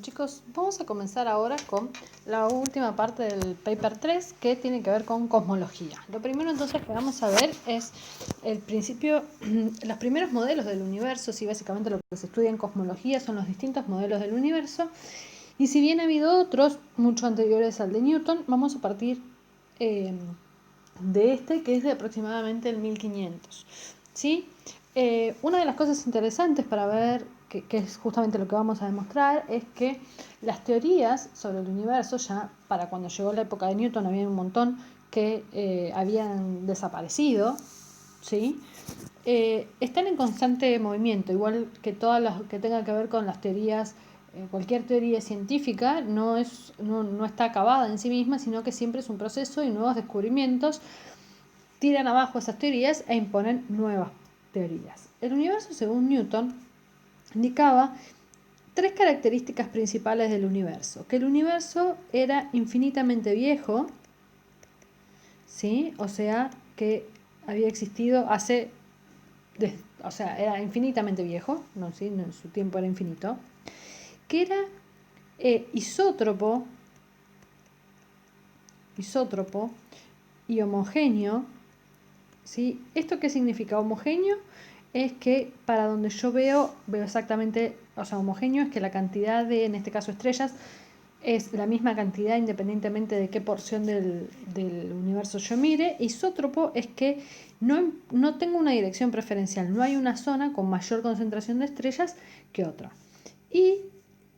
Chicos, vamos a comenzar ahora con la última parte del paper 3 que tiene que ver con cosmología. Lo primero entonces que vamos a ver es el principio, los primeros modelos del universo. Sí, básicamente lo que se estudia en cosmología son los distintos modelos del universo. Y si bien ha habido otros, mucho anteriores al de Newton, vamos a partir de este, que es de aproximadamente el 1500. ¿Sí? Una de las cosas interesantes para ver, que es justamente lo que vamos a demostrar, es que las teorías sobre el universo, ya para cuando llegó la época de Newton había un montón que habían desaparecido, ¿sí? Están en constante movimiento, igual que todas las que tengan que ver con las teorías. Cualquier teoría científica no está acabada en sí misma, sino que siempre es un proceso y nuevos descubrimientos tiran abajo esas teorías e imponen nuevas teorías. El universo, según Newton, indicaba tres características principales del universo: que el universo era infinitamente viejo, ¿sí? O sea, que había existido era infinitamente viejo, ¿no? ¿Sí? Su tiempo era infinito, que era isótropo y homogéneo. ¿Sí? ¿Esto qué significa? Homogéneo es que para donde yo veo exactamente, o sea, homogéneo es que la cantidad de, en este caso, estrellas es la misma cantidad independientemente de qué porción del universo yo mire. Isótropo es que no tengo una dirección preferencial, no hay una zona con mayor concentración de estrellas que otra. Y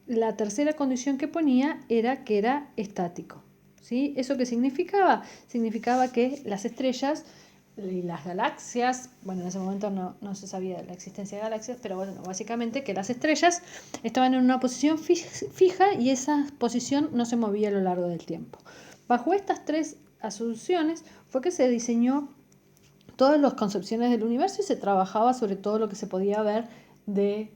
la tercera condición que ponía era que era estático. ¿Sí? ¿Eso qué significaba? Significaba que las estrellas y las galaxias, bueno, en ese momento no se sabía de la existencia de galaxias, pero bueno, básicamente que las estrellas estaban en una posición fija y esa posición no se movía a lo largo del tiempo. Bajo estas tres asunciones fue que se diseñó todas las concepciones del universo y se trabajaba sobre todo lo que se podía ver del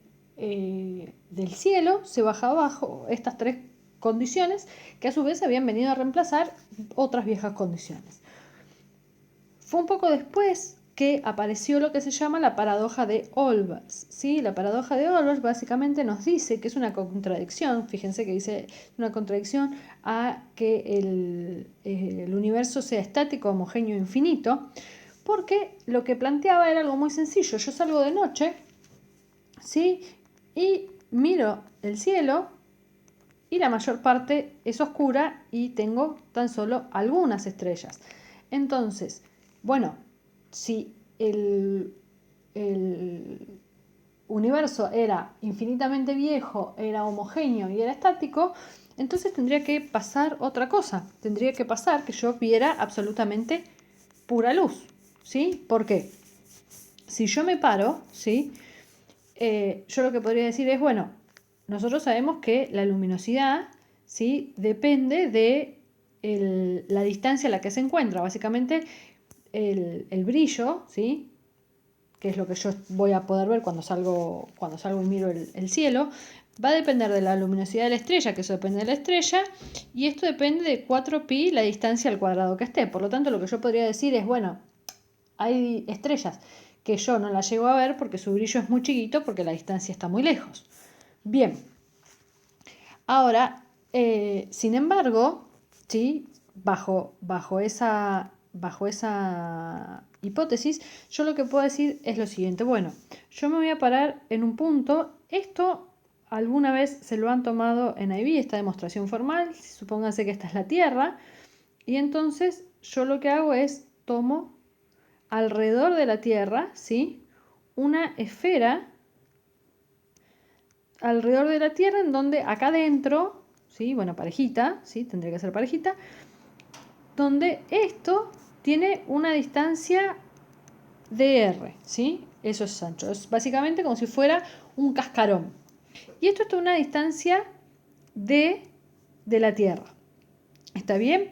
cielo. Se bajaba bajo estas tres condiciones que a su vez habían venido a reemplazar otras viejas condiciones. Fue un poco después que apareció lo que se llama la paradoja de Olbers. ¿Sí? La paradoja de Olbers básicamente nos dice que es una contradicción, fíjense que dice una contradicción a que el universo sea estático, homogéneo, infinito, porque lo que planteaba era algo muy sencillo. Yo salgo de noche, ¿sí? Y miro el cielo y la mayor parte es oscura y tengo tan solo algunas estrellas. Entonces, bueno, si el universo era infinitamente viejo, era homogéneo y era estático, entonces tendría que pasar otra cosa. Tendría que pasar que yo viera absolutamente pura luz. ¿Sí? ¿Por qué? Si yo me paro, ¿sí? Yo lo que podría decir es, bueno, nosotros sabemos que la luminosidad, ¿sí? Depende de la distancia a la que se encuentra. Básicamente, el brillo, ¿sí? Que es lo que yo voy a poder ver cuando salgo y miro el cielo, va a depender de la luminosidad de la estrella, que eso depende de la estrella, y esto depende de 4pi, la distancia al cuadrado que esté. Por lo tanto, lo que yo podría decir es, bueno, hay estrellas que yo no las llego a ver porque su brillo es muy chiquito, porque la distancia está muy lejos. Bien. Ahora, sin embargo, ¿sí? bajo esa hipótesis, yo lo que puedo decir es lo siguiente. Bueno, yo me voy a parar en un punto. Esto alguna vez se lo han tomado en IB, esta demostración formal. Supónganse que esta es la Tierra. Y entonces yo lo que hago es tomo alrededor de la Tierra, ¿sí? Una esfera alrededor de la Tierra en donde acá adentro, ¿sí? Bueno, parejita, ¿sí? Tendría que ser parejita, donde esto tiene una distancia dr, ¿sí? Eso es ancho. Es básicamente como si fuera un cascarón. Y esto está a una distancia de la Tierra. ¿Está bien?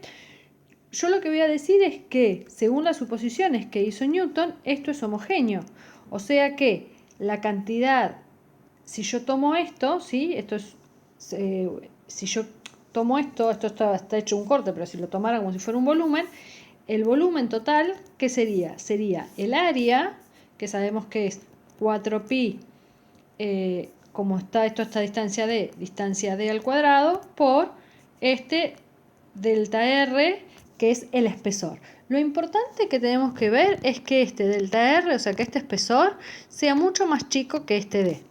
Yo lo que voy a decir es que, según las suposiciones que hizo Newton, esto es homogéneo. O sea que la cantidad, si yo tomo esto, ¿sí? Esto es, si yo tomo esto está hecho un corte, pero si lo tomara como si fuera un volumen, el volumen total, ¿qué sería? Sería el área, que sabemos que es 4pi como está esto, esta distancia D al cuadrado, por este delta R, que es el espesor. Lo importante que tenemos que ver es que este delta R, o sea que este espesor, sea mucho más chico que este D.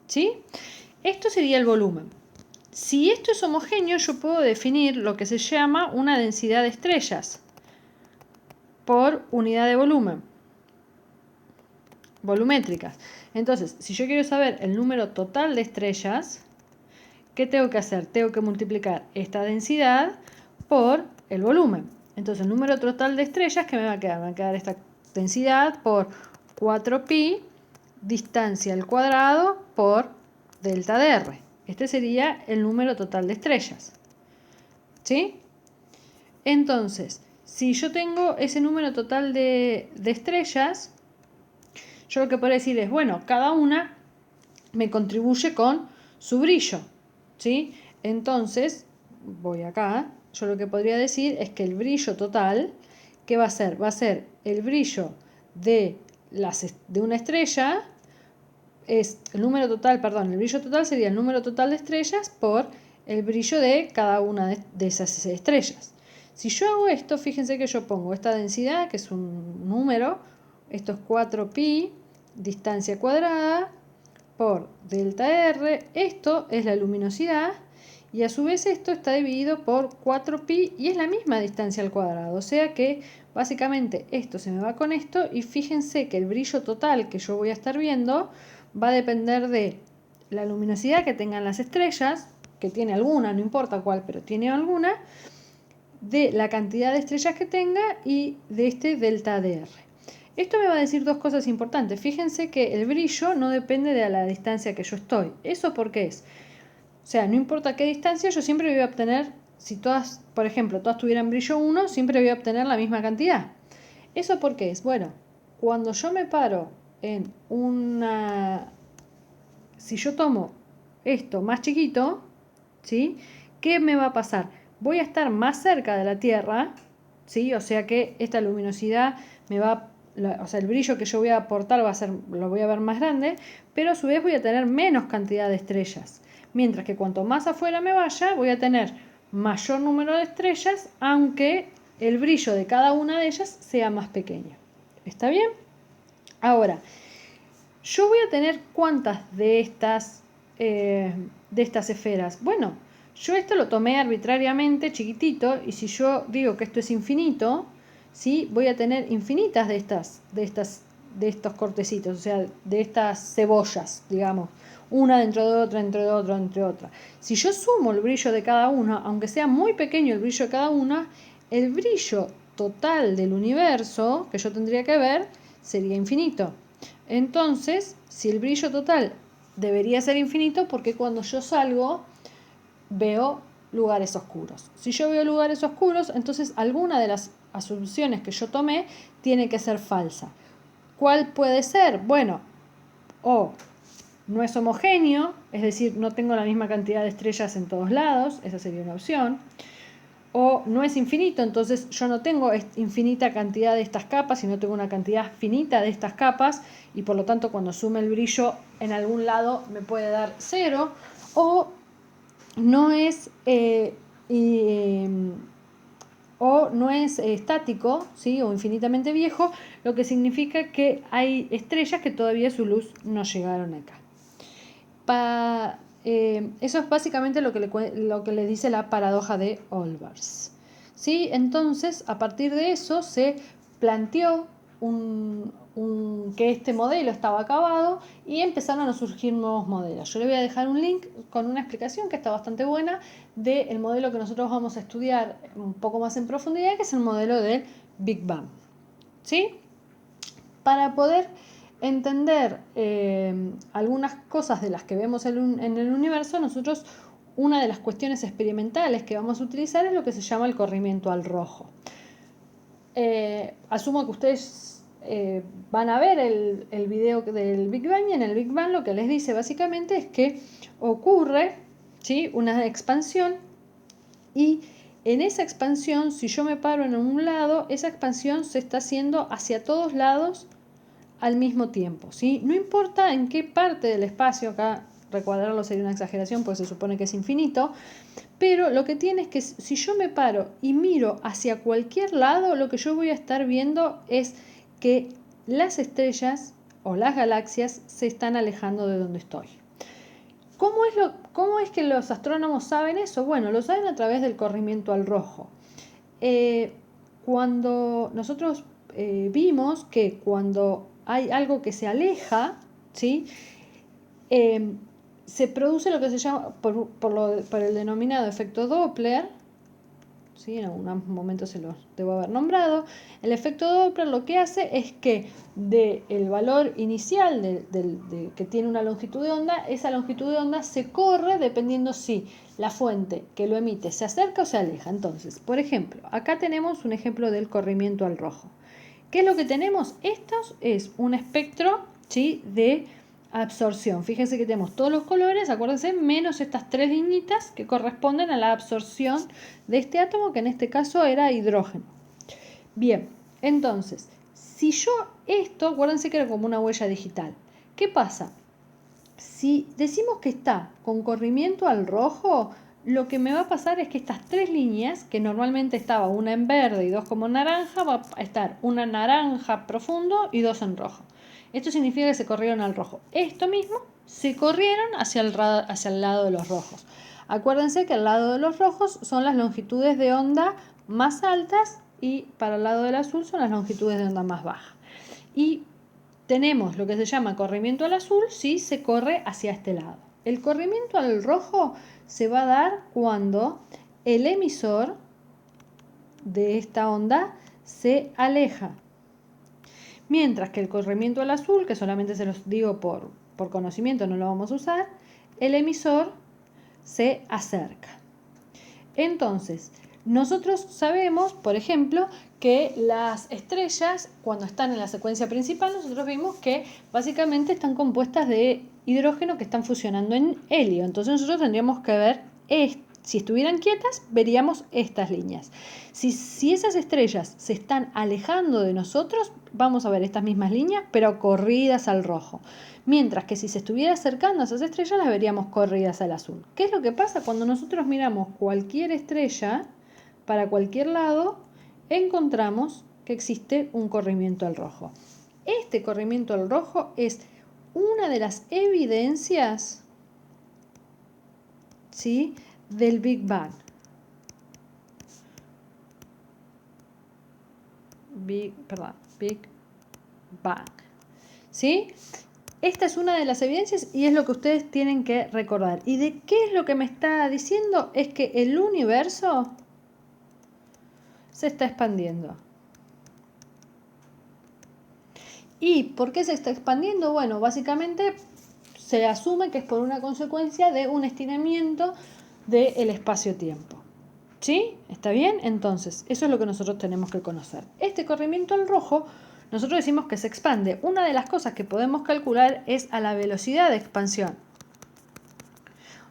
¿Sí? Esto sería el volumen. Si esto es homogéneo, yo puedo definir lo que se llama una densidad de estrellas por unidad de volumen, volumétricas. Entonces, si yo quiero saber el número total de estrellas, ¿qué tengo que hacer? Tengo que multiplicar esta densidad por el volumen. Entonces, el número total de estrellas, ¿qué me va a quedar? Me va a quedar esta densidad por 4pi distancia al cuadrado por delta de R. Este sería el número total de estrellas. ¿Sí? Entonces, si yo tengo ese número total de estrellas, yo lo que puedo decir es, bueno, cada una me contribuye con su brillo. ¿Sí? Entonces, voy acá, yo lo que podría decir es que el brillo total, ¿qué va a ser? Va a ser el brillo de una estrella, es el número total, perdón, el brillo total sería el número total de estrellas por el brillo de cada una de esas estrellas. Si yo hago esto, fíjense que yo pongo esta densidad, que es un número, esto es 4pi, distancia cuadrada, por delta R, esto es la luminosidad, y a su vez esto está dividido por 4pi y es la misma distancia al cuadrado, o sea que básicamente esto se me va con esto, y fíjense que el brillo total que yo voy a estar viendo va a depender de la luminosidad que tengan las estrellas, que tiene alguna, no importa cuál, pero tiene alguna, de la cantidad de estrellas que tenga y de este delta de R. Esto me va a decir dos cosas importantes. Fíjense que el brillo no depende de la distancia que yo estoy. ¿Eso por qué es? O sea, no importa qué distancia, yo siempre voy a obtener, si todas, por ejemplo, todas tuvieran brillo 1, siempre voy a obtener la misma cantidad. ¿Eso por qué es? Bueno, cuando yo me paro en una... Si yo tomo esto más chiquito, ¿sí? ¿Qué me va a pasar? Voy a estar más cerca de la Tierra, ¿sí? O sea que esta luminosidad me va, o sea, el brillo que yo voy a aportar va a ser, lo voy a ver más grande, pero a su vez voy a tener menos cantidad de estrellas. Mientras que cuanto más afuera me vaya, voy a tener mayor número de estrellas, aunque el brillo de cada una de ellas sea más pequeño. ¿Está bien? Ahora, yo voy a tener cuántas de estas esferas. Bueno, yo esto lo tomé arbitrariamente chiquitito, y si yo digo que esto es infinito, ¿sí? Voy a tener infinitas de estos cortecitos, o sea, de estas cebollas, digamos, una dentro de otra, dentro de otra, entre otra. Si yo sumo el brillo de cada una, aunque sea muy pequeño el brillo de cada una, el brillo total del universo que yo tendría que ver sería infinito. Entonces, si el brillo total debería ser infinito, porque cuando yo salgo veo lugares oscuros. Si yo veo lugares oscuros, entonces alguna de las asunciones que yo tomé tiene que ser falsa. ¿Cuál puede ser? Bueno, o no es homogéneo, es decir, no tengo la misma cantidad de estrellas en todos lados, esa sería una opción. O no es infinito, entonces yo no tengo infinita cantidad de estas capas, sino tengo una cantidad finita de estas capas, y por lo tanto cuando sume el brillo en algún lado me puede dar 0. O no es estático, ¿sí? O infinitamente viejo, lo que significa que hay estrellas que todavía su luz no llegaron acá. Eso es básicamente lo que le dice la paradoja de Olbers. ¿Sí? Entonces, a partir de eso se planteó que este modelo estaba acabado, y empezaron a surgir nuevos modelos. Yo le voy a dejar un link con una explicación que está bastante buena del modelo que nosotros vamos a estudiar un poco más en profundidad, que es el modelo del Big Bang. ¿Sí? Para poder entender algunas cosas de las que vemos en el universo, nosotros, una de las cuestiones experimentales que vamos a utilizar es lo que se llama el corrimiento al rojo. Asumo que ustedes van a ver el video del Big Bang, y en el Big Bang lo que les dice básicamente es que ocurre, ¿sí?, una expansión, y en esa expansión, si yo me paro en un lado, esa expansión se está haciendo hacia todos lados al mismo tiempo, ¿sí? No importa en qué parte del espacio, acá recuadrarlo sería una exageración, pues se supone que es infinito, pero lo que tiene es que si yo me paro y miro hacia cualquier lado, lo que yo voy a estar viendo es que las estrellas o las galaxias se están alejando de donde estoy. ¿Cómo es que los astrónomos saben eso? Bueno, lo saben a través del corrimiento al rojo. Cuando nosotros vimos que cuando hay algo que se aleja, ¿sí? Se produce lo que se llama, por el denominado efecto Doppler, ¿sí? En algún momento se los debo haber nombrado. El efecto Doppler lo que hace es que del valor inicial que tiene una longitud de onda, esa longitud de onda se corre dependiendo si la fuente que lo emite se acerca o se aleja. Entonces, por ejemplo, acá tenemos un ejemplo del corrimiento al rojo. ¿Qué es lo que tenemos? Esto es un espectro, ¿sí? De absorción. Fíjense que tenemos todos los colores, acuérdense, menos estas tres liñitas que corresponden a la absorción de este átomo, que en este caso era hidrógeno. Bien, entonces, si yo esto, acuérdense que era como una huella digital. ¿Qué pasa? Si decimos que está con corrimiento al rojo, lo que me va a pasar es que estas tres líneas, que normalmente estaba una en verde y dos como naranja, va a estar una naranja profundo y dos en rojo. Esto significa que se corrieron al rojo. Esto mismo se corrieron hacia el lado de los rojos. Acuérdense que al lado de los rojos son las longitudes de onda más altas y para el lado del azul son las longitudes de onda más bajas. Y tenemos lo que se llama corrimiento al azul si se corre hacia este lado. El corrimiento al rojo se va a dar cuando el emisor de esta onda se aleja. Mientras que el corrimiento al azul, que solamente se los digo por conocimiento, no lo vamos a usar, el emisor se acerca. Entonces, nosotros sabemos, por ejemplo, que las estrellas, cuando están en la secuencia principal, nosotros vimos que básicamente están compuestas de hidrógeno que están fusionando en helio. Entonces nosotros tendríamos que ver, si estuvieran quietas, veríamos estas líneas. Si esas estrellas se están alejando de nosotros, vamos a ver estas mismas líneas, pero corridas al rojo. Mientras que si se estuviera acercando a esas estrellas, las veríamos corridas al azul. ¿Qué es lo que pasa cuando nosotros miramos cualquier estrella para cualquier lado? Encontramos que existe un corrimiento al rojo. Este corrimiento al rojo es una de las evidencias, ¿sí?, del Big Bang. Big Bang. ¿Sí? Esta es una de las evidencias y es lo que ustedes tienen que recordar. ¿Y de qué es lo que me está diciendo? Es que el universo se está expandiendo. ¿Y por qué se está expandiendo? Bueno, básicamente se asume que es por una consecuencia de un estiramiento del espacio-tiempo. ¿Sí? ¿Está bien? Entonces, eso es lo que nosotros tenemos que conocer. Este corrimiento al rojo, nosotros decimos que se expande. Una de las cosas que podemos calcular es a la velocidad de expansión.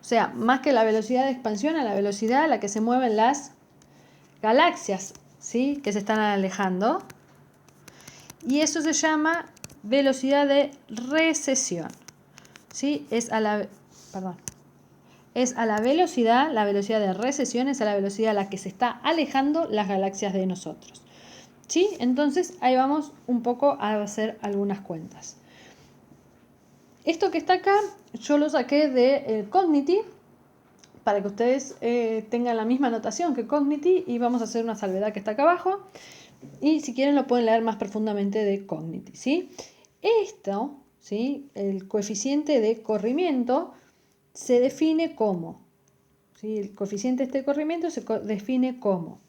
O sea, más que la velocidad de expansión, a la velocidad a la que se mueven las galaxias, ¿sí?, que se están alejando. Y eso se llama velocidad de recesión. ¿Sí? Es a la velocidad, la velocidad de recesión es a la velocidad a la que se está alejando las galaxias de nosotros. ¿Sí? Entonces ahí vamos un poco a hacer algunas cuentas. Esto que está acá yo lo saqué de Cognity para que ustedes tengan la misma notación que Cognity y vamos a hacer una salvedad que está acá abajo y si quieren lo pueden leer más profundamente de Cognity. ¿Sí? Esto, ¿sí?, el coeficiente de corrimiento se define como, ¿sí?, el coeficiente de este corrimiento se define como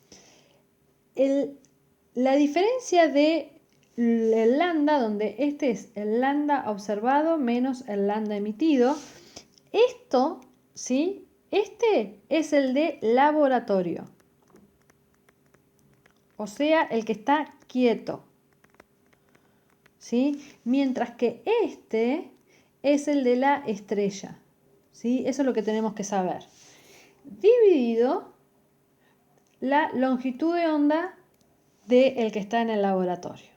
la diferencia de el lambda, donde este es el lambda observado menos el lambda emitido. Esto, ¿sí?, este es el de laboratorio, o sea, el que está quieto, ¿sí?, mientras que este es el de la estrella. ¿Sí? Eso es lo que tenemos que saber. Dividido la longitud de onda del que está en el laboratorio.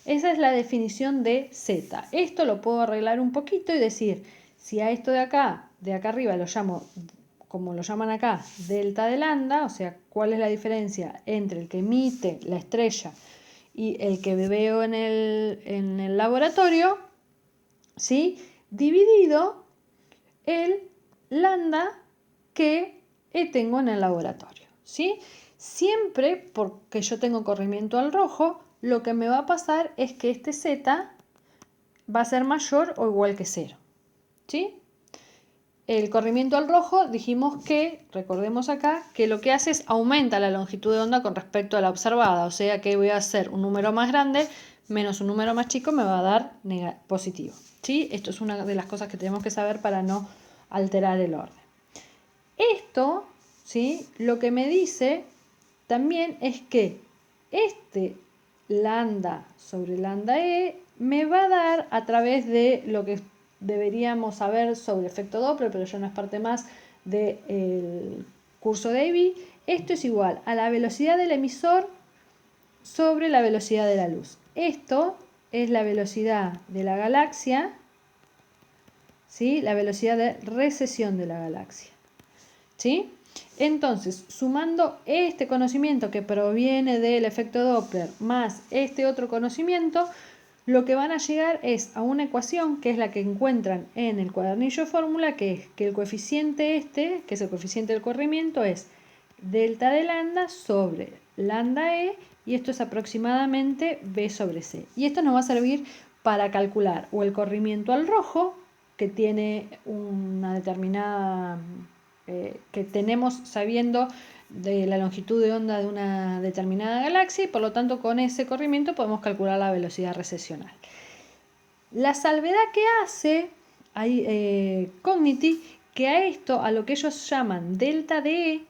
Esa es la definición de Z. Esto lo puedo arreglar un poquito y decir Si a esto de acá arriba lo llamo, como lo llaman acá, delta de lambda, o sea, ¿cuál es la diferencia entre el que emite la estrella y el que veo en el laboratorio? ¿Sí? Dividido el lambda que tengo en el laboratorio, ¿sí? Siempre porque yo tengo corrimiento al rojo, lo que me va a pasar es que este Z va a ser mayor o igual que 0, ¿sí? El corrimiento al rojo dijimos que, recordemos acá, que lo que hace es aumenta la longitud de onda con respecto a la observada, o sea que voy a hacer un número más grande menos un número más chico me va a dar positivo, ¿sí? Esto es una de las cosas que tenemos que saber para no alterar el orden. Esto, ¿sí? Lo que me dice también es que este lambda sobre lambda E me va a dar a través de lo que deberíamos saber sobre efecto Doppler, pero ya no es parte más del curso de IB. Esto es igual a la velocidad del emisor sobre la velocidad de la luz. Esto es la velocidad de la galaxia, ¿sí? La velocidad de recesión de la galaxia, ¿sí? Entonces, sumando este conocimiento que proviene del efecto Doppler más este otro conocimiento, lo que van a llegar es a una ecuación que es la que encuentran en el cuadernillo de fórmula, que es que el coeficiente que es el coeficiente del corrimiento, es delta de lambda sobre lambda E, y esto es aproximadamente B sobre C. Y esto nos va a servir para calcular o el corrimiento al rojo, que tiene una determinada, que tenemos sabiendo de la longitud de onda de una determinada galaxia, y por lo tanto con ese corrimiento podemos calcular la velocidad recesional. La salvedad que hace Cognity, que a esto, a lo que ellos llaman delta de E,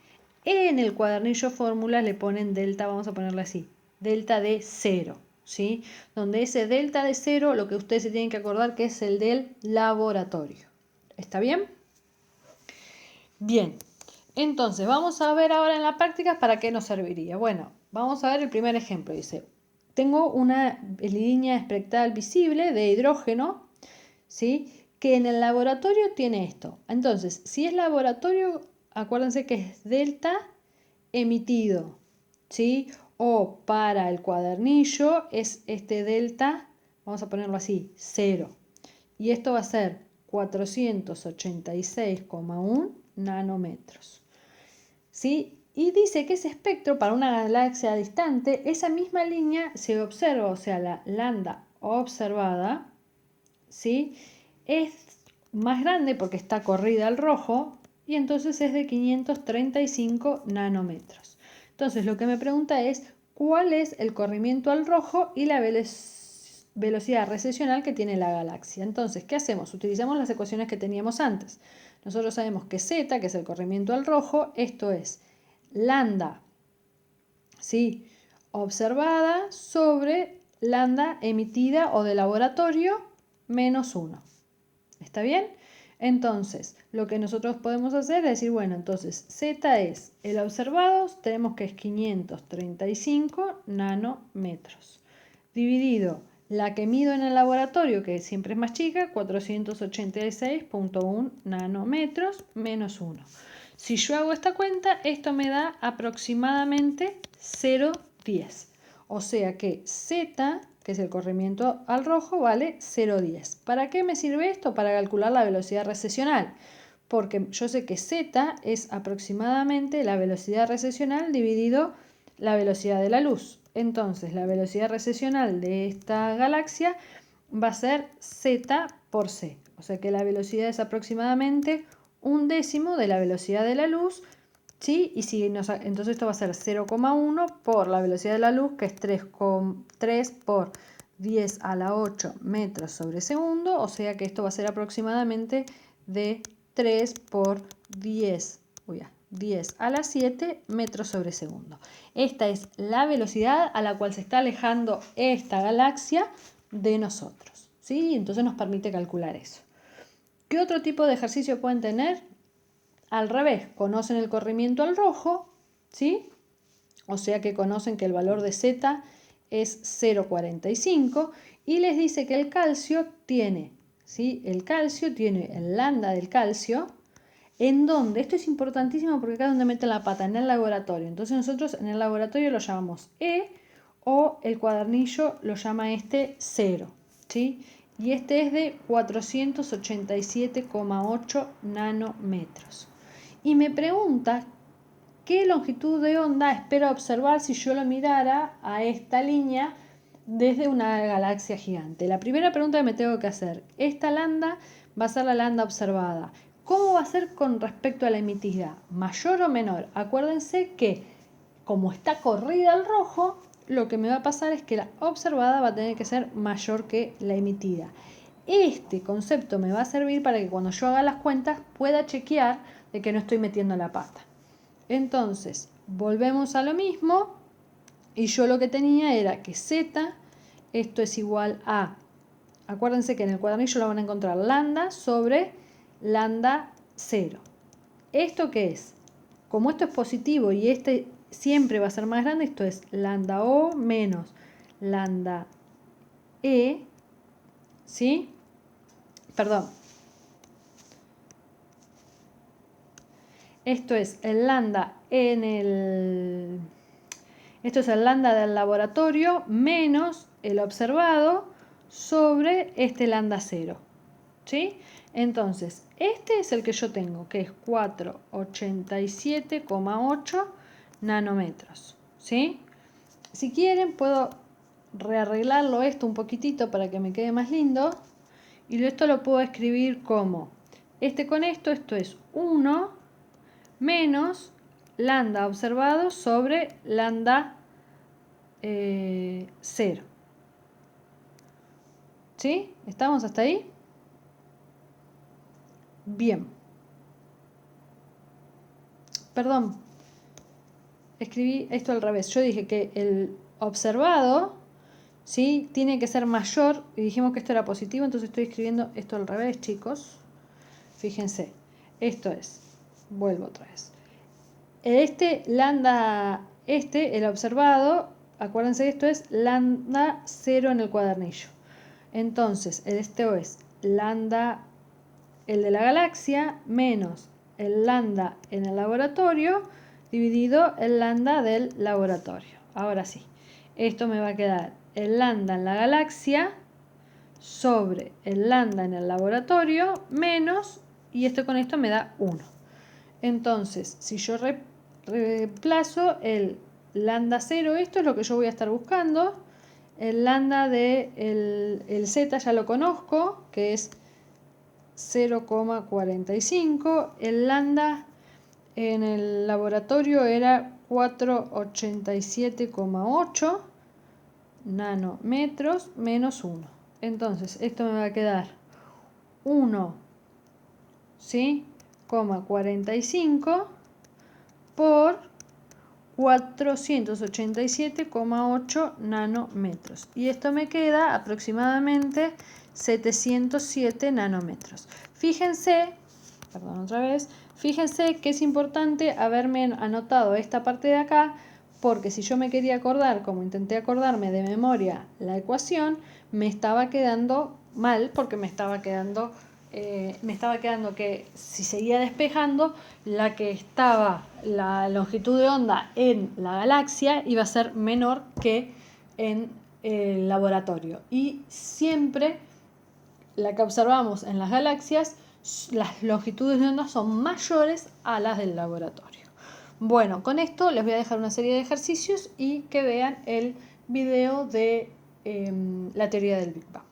en el cuadernillo fórmula le ponen delta, vamos a ponerle así, delta de 0, ¿sí? Donde ese delta de 0, lo que ustedes se tienen que acordar que es el del laboratorio. ¿Está bien? Bien, entonces vamos a ver ahora en la práctica para qué nos serviría. Bueno, vamos a ver el primer ejemplo. Dice, tengo una línea espectral visible de hidrógeno, ¿sí? Que en el laboratorio tiene esto. Entonces, si es laboratorio, acuérdense que es delta emitido, ¿sí? O para el cuadernillo es este delta, vamos a ponerlo así, 0. Y esto va a ser 486,1 nanómetros, ¿sí? Y dice que ese espectro para una galaxia distante, esa misma línea se observa, o sea, la lambda observada, ¿sí? Es más grande porque está corrida al rojo y entonces es de 535 nanómetros. Entonces lo que me pregunta es cuál es el corrimiento al rojo y la velocidad recesional que tiene la galaxia. Entonces, ¿qué hacemos? Utilizamos las ecuaciones que teníamos antes. Nosotros sabemos que Z, que es el corrimiento al rojo, esto es lambda, ¿sí? Observada sobre lambda emitida o de laboratorio menos 1. ¿Está bien? Entonces, lo que nosotros podemos hacer es decir, bueno, entonces Z es el observado, tenemos que es 535 nanómetros, dividido la que mido en el laboratorio, que siempre es más chica, 486,1 nanómetros menos 1. Si yo hago esta cuenta, esto me da aproximadamente 0,10. O sea que Z, que es el corrimiento al rojo, vale 0,10. ¿Para qué me sirve esto? Para calcular la velocidad recesional. Porque yo sé que Z es aproximadamente la velocidad recesional dividido la velocidad de la luz. Entonces, la velocidad recesional de esta galaxia va a ser Z por C. O sea que la velocidad es aproximadamente 1/10 de la velocidad de la luz, ¿sí? Y si entonces esto va a ser 0,1 por la velocidad de la luz, que es 3 por 10 a la 8 metros sobre segundo. O sea que esto va a ser aproximadamente de 3 por 10 a la 7 metros sobre segundo. Esta es la velocidad a la cual se está alejando esta galaxia de nosotros, ¿sí? Entonces nos permite calcular eso. ¿Qué otro tipo de ejercicio pueden tener? Al revés, conocen el corrimiento al rojo, ¿sí? O sea que conocen que el valor de Z es 0,45 y les dice que el calcio tiene ¿sí? El calcio tiene el lambda del calcio, en donde, esto es importantísimo porque acá es donde meten la pata, en el laboratorio. Entonces nosotros en el laboratorio lo llamamos E o el cuadernillo lo llama 0, ¿sí? Y este es de 487,8 nanómetros. Y me pregunta qué longitud de onda espero observar si yo lo mirara a esta línea desde una galaxia gigante. La primera pregunta que me tengo que hacer, esta lambda va a ser la lambda observada. ¿Cómo va a ser con respecto a la emitida? ¿Mayor o menor? Acuérdense que como está corrida al rojo, lo que me va a pasar es que la observada va a tener que ser mayor que la emitida. Este concepto me va a servir para que cuando yo haga las cuentas pueda chequear de que no estoy metiendo la pata. Entonces, volvemos a lo mismo y yo lo que tenía era que Z, esto es igual a, acuérdense que en el cuadernillo lo van a encontrar lambda sobre lambda 0. ¿Esto qué es? Como esto es positivo y este siempre va a ser más grande, esto es lambda O menos lambda E, ¿sí? Perdón. Esto es el lambda esto es el lambda del laboratorio menos el observado sobre este lambda 0, ¿sí? Entonces, este es el que yo tengo, que es 487,8 nanómetros, ¿sí? Si quieren, puedo rearreglarlo esto un poquitito para que me quede más lindo. Y esto lo puedo escribir como, con esto es 1 menos lambda observado sobre lambda 0. ¿Sí? ¿Estamos hasta ahí? Bien. Perdón, escribí esto al revés. Yo dije que el observado, ¿sí?, tiene que ser mayor, y dijimos que esto era positivo, entonces estoy escribiendo esto al revés, chicos. Fíjense, esto es, vuelvo otra vez. Lambda, el observado, acuérdense que esto es lambda 0 en el cuadernillo. Entonces, esto es lambda, el de la galaxia, menos el lambda en el laboratorio, dividido el lambda del laboratorio. Ahora sí, esto me va a quedar el lambda en la galaxia sobre el lambda en el laboratorio, menos, y esto con esto me da 1. Entonces, si yo reemplazo el lambda 0, esto es lo que yo voy a estar buscando. El lambda de el Z ya lo conozco, que es 0,45. El lambda en el laboratorio era 487,8 nanómetros menos 1. Entonces, esto me va a quedar 1, ¿sí?, 45 por 487,8 nanómetros. Y esto me queda aproximadamente 707 nanómetros. Fíjense, perdón otra vez, fíjense que es importante haberme anotado esta parte de acá, porque si yo me quería acordar, como intenté acordarme de memoria la ecuación, me estaba quedando mal, porque me estaba quedando que si seguía despejando, la longitud de onda en la galaxia iba a ser menor que en el laboratorio. Y siempre la que observamos en las galaxias, las longitudes de onda son mayores a las del laboratorio. Bueno, con esto les voy a dejar una serie de ejercicios y que vean el video de la teoría del Big Bang.